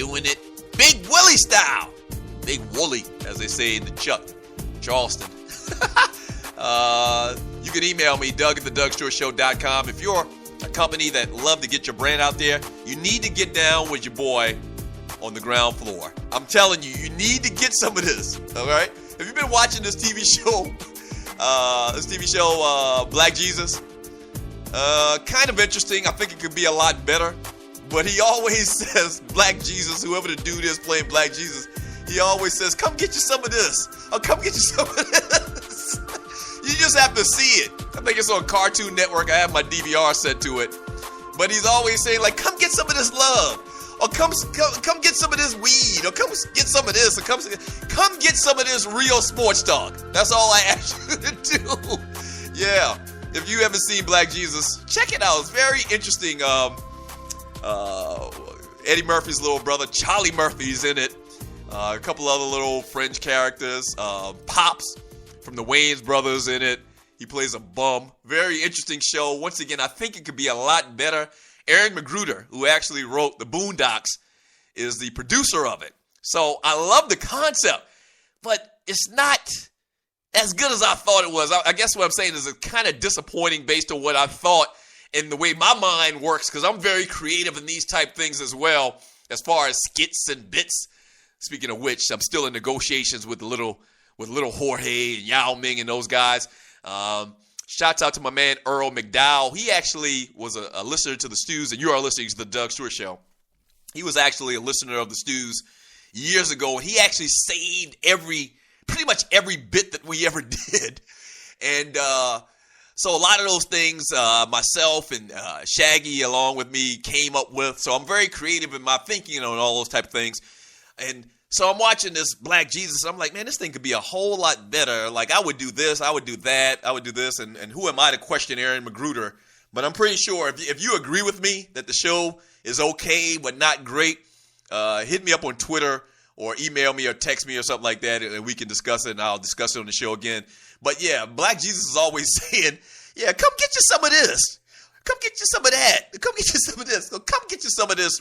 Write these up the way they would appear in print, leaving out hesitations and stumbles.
doing it Big Willie style. Big Wooly, as they say in the Charleston. You can email me, Doug@thedougstewartshow.com. If you're a company that love to get your brand out there, you need to get down with your boy on the ground floor. I'm telling you, you need to get some of this, all right? Have you been watching this TV show, Black Jesus? Kind of interesting. I think it could be a lot better. But he always says, Black Jesus, whoever the dude is playing Black Jesus, he always says, come get you some of this. Or come get you some of this. You just have to see it. I think it's on Cartoon Network. I have my DVR set to it. But he's always saying, like, come get some of this love. Or come get some of this weed. Or come get some of this. Or come get some of this real sports talk. That's all I ask you to do. Yeah. If you haven't seen Black Jesus, check it out. It's very interesting. Eddie Murphy's little brother, Charlie Murphy's in it. A couple other little French characters. Pops from the Wayans brothers in it. He plays a bum. Very interesting show. Once again, I think it could be a lot better. Aaron McGruder, who actually wrote the Boondocks, is the producer of it. So I love the concept, but it's not as good as I thought it was. I guess what I'm saying is it's kind of disappointing based on what I thought and the way my mind works, because I'm very creative in these type things as well, as far as skits and bits. Speaking of which, I'm still in negotiations with little Jorge and Yao Ming and those guys. Shouts out to my man Earl McDowell. He actually was a listener to the Stews, and you are listening to the Doug Stewart Show. He was actually a listener of the Stews years ago, and he actually saved pretty much every bit that we ever did. And so a lot of those things myself and Shaggy along with me came up with. So I'm very creative in my thinking on all those type of things. And so I'm watching this Black Jesus. I'm like, man, this thing could be a whole lot better. Like, I would do this, I would do that, I would do this. And who am I to question Aaron McGruder? But I'm pretty sure if you agree with me that the show is okay but not great, hit me up on Twitter or email me or text me or something like that, and we can discuss it, and I'll discuss it on the show again. But, yeah, Black Jesus is always saying, yeah, come get you some of this. Come get you some of that. Come get you some of this. Come get you some of this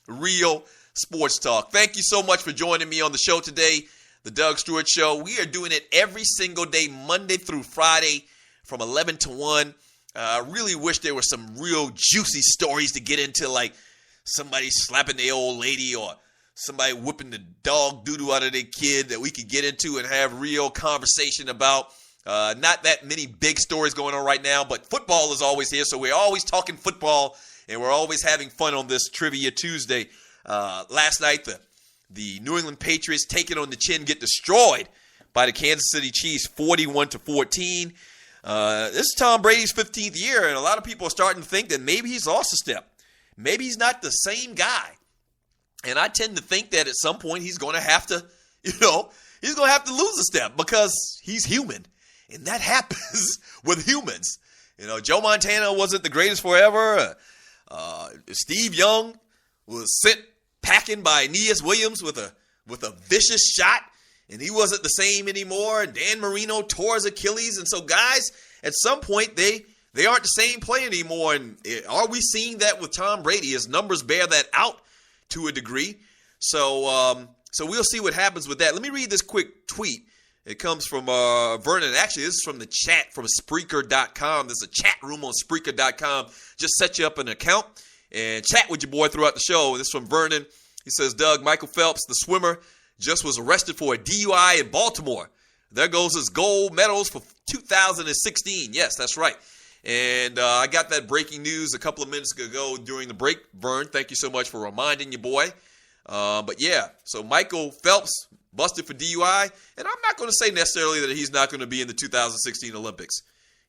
real sports talk. Thank you so much for joining me on the show today, the Doug Stewart Show. We are doing it every single day, Monday through Friday from 11 to 1. I really wish there were some real juicy stories to get into, like somebody slapping the old lady or somebody whipping the dog doo-doo out of their kid that we could get into and have real conversation about. Not that many big stories going on right now, but football is always here, so we're always talking football, and we're always having fun on this Trivia Tuesday. Last night, the New England Patriots taking on the chin get destroyed by the Kansas City Chiefs 41-14. This is Tom Brady's 15th year, and a lot of people are starting to think that maybe he's lost a step. Maybe he's not the same guy. And I tend to think that at some point he's going to have to, he's going to have to lose a step because he's human. And that happens with humans. Joe Montana wasn't the greatest forever. Steve Young was sent packing by Aeneas Williams with a vicious shot, and he wasn't the same anymore. And Dan Marino tore his Achilles. And so guys, at some point, they aren't the same player anymore. And are we seeing that with Tom Brady? His numbers bear that out to a degree. So we'll see what happens with that. Let me read this quick tweet. It comes from Vernon. Actually, this is from the chat from Spreaker.com. There's a chat room on Spreaker.com. Just set you up an account and chat with your boy throughout the show. This is from Vernon. He says, Doug, Michael Phelps, the swimmer, just was arrested for a DUI in Baltimore. There goes his gold medals for 2016. Yes, that's right. And I got that breaking news a couple of minutes ago during the break. Vern, thank you so much for reminding your boy. But yeah, so Michael Phelps busted for DUI. And I'm not going to say necessarily that he's not going to be in the 2016 Olympics.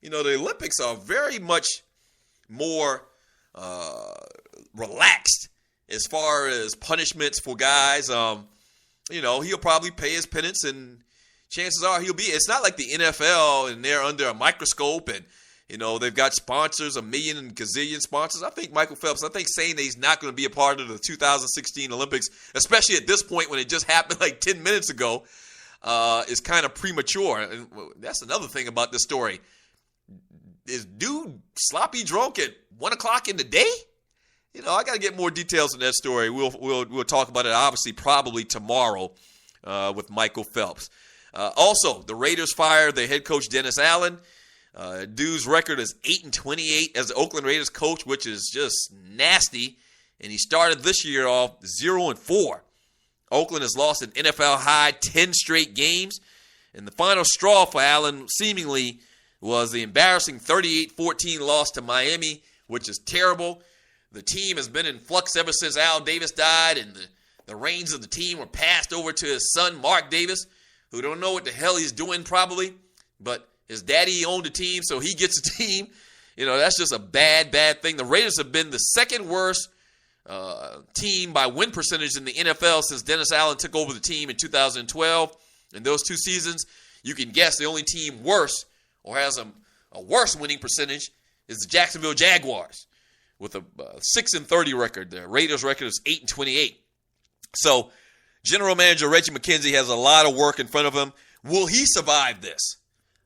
The Olympics are very much more relaxed as far as punishments for guys. He'll probably pay his penance, and chances are he'll be. It's not like the NFL and they're under a microscope and they've got sponsors, a million and gazillion sponsors. I think Michael Phelps, saying that he's not going to be a part of the 2016 Olympics, especially at this point when it just happened like 10 minutes ago, is kind of premature. And that's another thing about this story. Is dude sloppy drunk at 1 o'clock in the day? I got to get more details on that story. We'll talk about it, obviously, probably tomorrow with Michael Phelps. Also, the Raiders fired their head coach, Dennis Allen. Dude's record is 8-28 as the Oakland Raiders coach, which is just nasty. And he started this year off 0-4. Oakland has lost an NFL high 10 straight games. And the final straw for Allen seemingly was the embarrassing 38-14 loss to Miami, which is terrible. The team has been in flux ever since Al Davis died, and the reins of the team were passed over to his son, Mark Davis, who don't know what the hell he's doing probably, but his daddy owned the team, so he gets a team. That's just a bad thing. The Raiders have been the second worst team by win percentage in the NFL since Dennis Allen took over the team in 2012. In those 2 seasons, you can guess the only team worse or has a worse winning percentage is the Jacksonville Jaguars with a 6-30 record. The Raiders' record is 8-28. So, General Manager Reggie McKenzie has a lot of work in front of him. Will he survive this?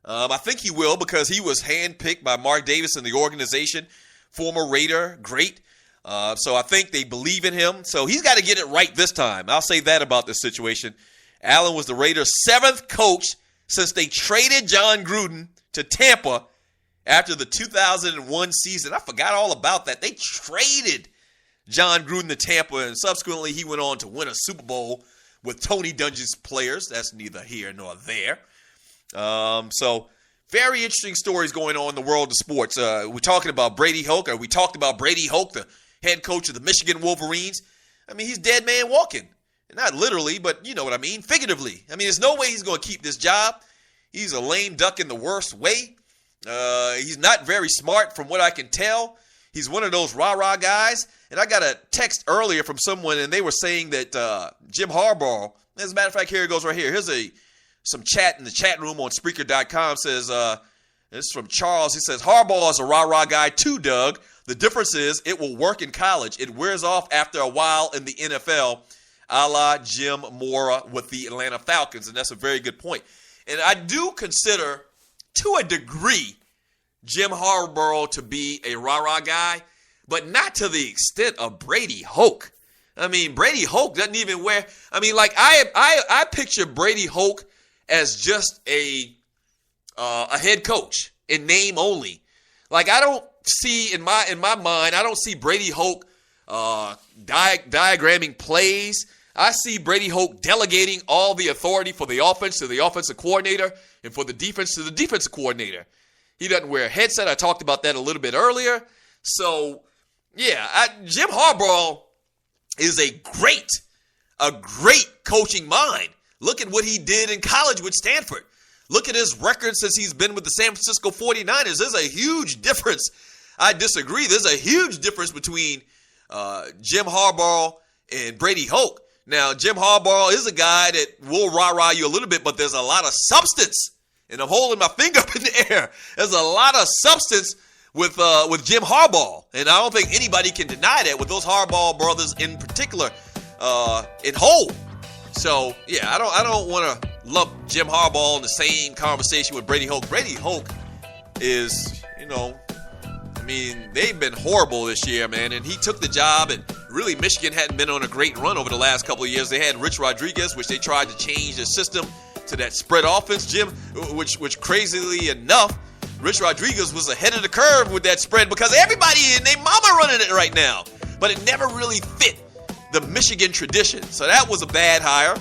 I think he will because he was handpicked by Mark Davis and the organization, former Raider, great. So I think they believe in him. So he's got to get it right this time. I'll say that about this situation. Allen was the Raiders' 7th coach since they traded John Gruden to Tampa after the 2001 season. I forgot all about that. They traded John Gruden to Tampa, and subsequently he went on to win a Super Bowl with Tony Dungy's players. That's neither here nor there. So very interesting stories going on in the world of sports. We're talking about Brady Hoke, or we talked about Brady Hoke, the head coach of the Michigan Wolverines. I mean, he's dead man walking. Not literally, but you know what I mean, figuratively. I mean, there's no way he's going to keep this job. He's a lame duck in the worst way. He's not very smart from what I can tell. He's one of those rah-rah guys. And I got a text earlier from someone, and they were saying that Jim Harbaugh, as a matter of fact, here it goes right here. Here's some chat in the chat room on Spreaker.com. Says, this is from Charles. He says, Harbaugh is a rah-rah guy too, Doug. The difference is it will work in college. It wears off after a while in the NFL, a la Jim Mora with the Atlanta Falcons. And that's a very good point. And I do consider, to a degree, Jim Harbaugh to be a rah-rah guy, but not to the extent of Brady Hoke. I mean, Brady Hoke doesn't even wear. I mean, like I picture Brady Hoke as just a head coach in name only. Like I don't see in my mind, I don't see Brady Hoke diagramming plays. I see Brady Hoke delegating all the authority for the offense to the offensive coordinator and for the defense to the defensive coordinator. He doesn't wear a headset. I talked about that a little bit earlier. So, yeah, Jim Harbaugh is a great coaching mind. Look at what he did in college with Stanford. Look at his record since he's been with the San Francisco 49ers. There's a huge difference. I disagree. There's a huge difference between Jim Harbaugh and Brady Hoke. Now, Jim Harbaugh is a guy that will rah-rah you a little bit, but there's a lot of substance. And I'm holding my finger up in the air. There's a lot of substance with Jim Harbaugh. And I don't think anybody can deny that with those Harbaugh brothers in particular in whole. So, yeah, I don't want to lump Jim Harbaugh in the same conversation with Brady Hoke. Brady Hoke is, they've been horrible this year, man. And he took the job, and really Michigan hadn't been on a great run over the last couple of years. They had Rich Rodriguez, which they tried to change the system to that spread offense, Jim, which crazily enough, Rich Rodriguez was ahead of the curve with that spread because everybody and their mama running it right now. But it never really fit the Michigan tradition. So that was a bad hire.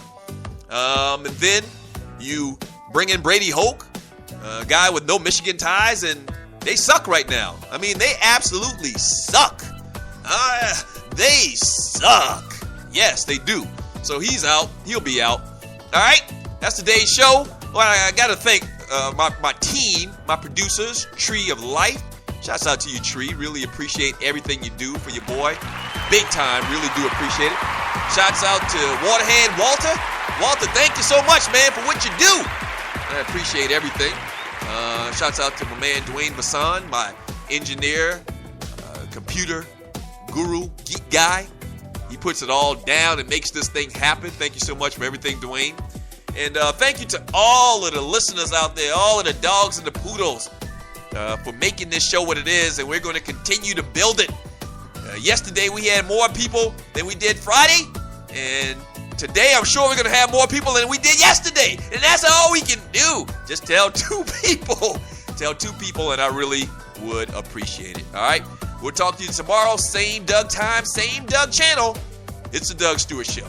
And then you bring in Brady Hoke, a guy with no Michigan ties, and they suck right now. I mean, they absolutely suck. They suck. Yes, they do. So he's out. He'll be out. All right. That's today's show. Well, I got to thank my team, my producers, Tree of Life. Shouts out to you, Tree. Really appreciate everything you do for your boy. Big time. Really do appreciate it. Shouts out to Waterhead Walter. Walter, thank you so much, man, for what you do. I appreciate everything. Shouts out to my man, Dwayne Bassan, my engineer, computer guru, geek guy. He puts it all down and makes this thing happen. Thank you so much for everything, Dwayne. And thank you to all of the listeners out there, all of the dogs and the poodles for making this show what it is. And we're going to continue to build it Yesterday we had more people than we did Friday, and today I'm sure we're going to have more people than we did yesterday. And that's all we can do. Just tell 2 people. Tell 2 people, and I really would appreciate it. All right? We'll talk to you tomorrow. Same Doug time, same Doug channel. It's the Doug Stewart Show.